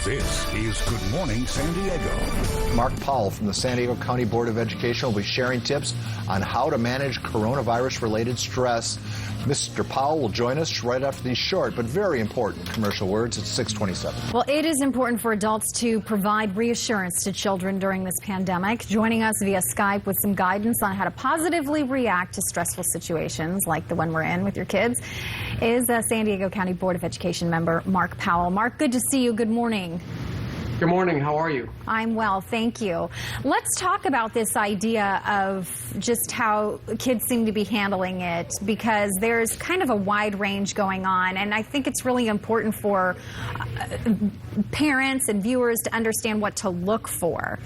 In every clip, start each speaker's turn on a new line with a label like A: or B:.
A: This is Good Morning San Diego.
B: Mark Powell from the San Diego County Board of Education will be sharing tips on how to manage coronavirus-related stress. Mr. Powell will join us right after these short but very important commercial words at 6:27.
C: Well, it is important for adults to provide reassurance to children during this pandemic. Joining us via Skype with some guidance on how to positively react to stressful situations like the one we're in with your kids is San Diego County Board of Education member Mark Powell. Mark, good to see you. Good morning.
D: Good morning. How are you?
C: I'm well, thank you. Let's talk about this idea of just how kids seem to be handling it, because there's kind of a wide range going on, and I think it's really important for parents and viewers to understand what to look for.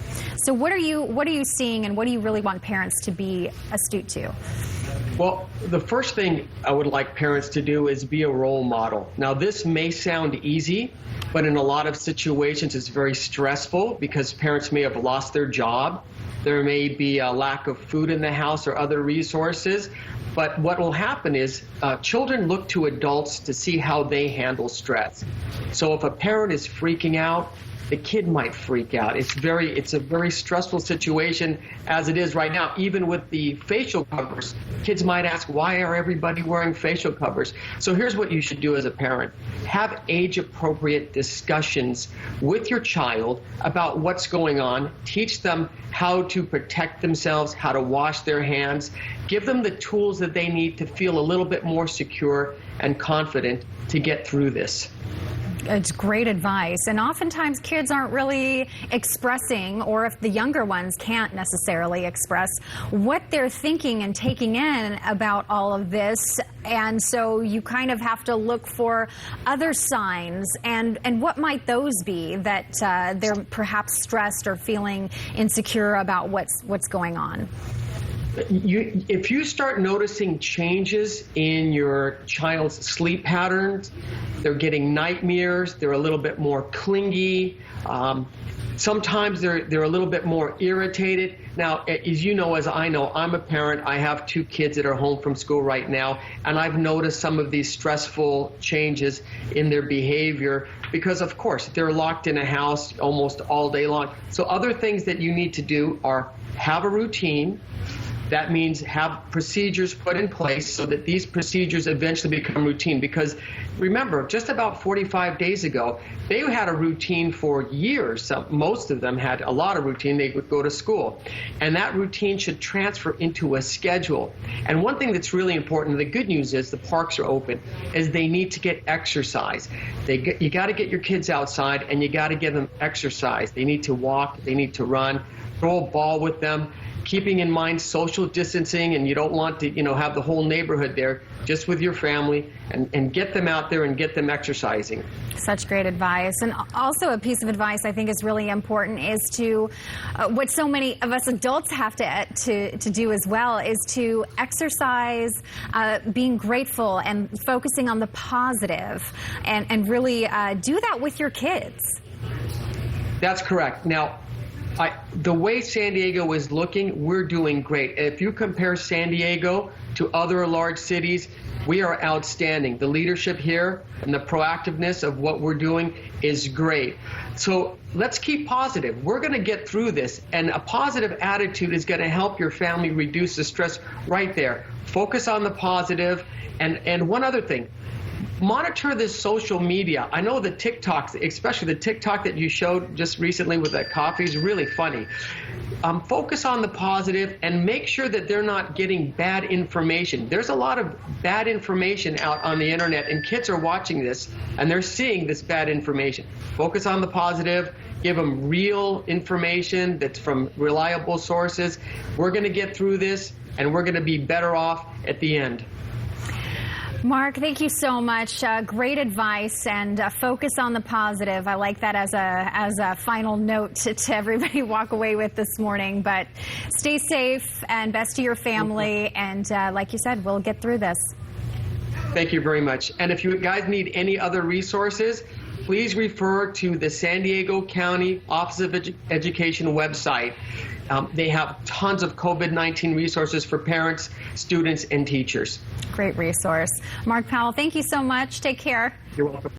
C: So what are you seeing, and what do you really want parents to be astute to?
D: Well, the first thing I would like parents to do is be a role model. Now, this may sound easy, but in a lot of situations it's very stressful because parents may have lost their job. There may be a lack of food in the house or other resources. But what will happen is children look to adults to see how they handle stress. So if a parent is freaking out, the kid might freak out. It's a very stressful situation as it is right now. Even with the facial covers, kids might ask, why are everybody wearing facial covers? So here's what you should do as a parent. Have age-appropriate discussions with your child about what's going on. Teach them how to protect themselves, how to wash their hands. Give them the tools that they need to feel a little bit more secure and confident to get through this.
C: It's great advice, and oftentimes kids aren't really expressing, or if the younger ones can't necessarily express what they're thinking and taking in about all of this, and so you kind of have to look for other signs, and what might those be that they're perhaps stressed or feeling insecure about what's going on?
D: If you start noticing changes in your child's sleep patterns, they're getting nightmares, they're a little bit more clingy, sometimes they're a little bit more irritated. Now, as you know, as I know, I'm a parent. I have 2 kids that are home from school right now, and I've noticed some of these stressful changes in their behavior because, of course, they're locked in a house almost all day long. So other things that you need to do are have a routine. That means have procedures put in place so that these procedures eventually become routine. Because remember, just about 45 days ago, they had a routine for years. Most of them had a lot of routine. They would go to school. And that routine should transfer into a schedule. And one thing that's really important, the good news is the parks are open, is they need to get exercise. You got to get your kids outside, and you got to give them exercise. They need to walk. They need to run. Throw a ball with them. Keeping in mind social distancing, and you don't want to, have the whole neighborhood there, just with your family, and get them out there and get them exercising.
C: Such great advice. And also a piece of advice I think is really important is to, what so many of us adults have to do as well, is to exercise being grateful and focusing on the positive, and really do that with your kids.
D: That's correct. Now, the way San Diego is looking, we're doing great. If you compare San Diego to other large cities, we are outstanding. The leadership here and the proactiveness of what we're doing is great. So let's keep positive. We're going to get through this, and a positive attitude is going to help your family reduce the stress right there. Focus on the positive. And one other thing. Monitor this social media. I know the TikToks, especially the TikTok that you showed just recently with that coffee, is really funny. Focus on the positive and make sure that they're not getting bad information. There's a lot of bad information out on the internet, and kids are watching this and they're seeing this bad information. Focus on the positive. Give them real information that's from reliable sources. We're going to get through this, and we're going to be better off at the end.
C: Mark, thank you so much. Great advice, and focus on the positive. I like that as a final note to everybody walk away with this morning. But stay safe and best to your family. And like you said, we'll get through this.
D: Thank you very much. And if you guys need any other resources, please refer to the San Diego County Office of Education website. They have tons of COVID-19 resources for parents, students, and teachers.
C: Great resource. Mark Powell, thank you so much. Take care.
D: You're welcome.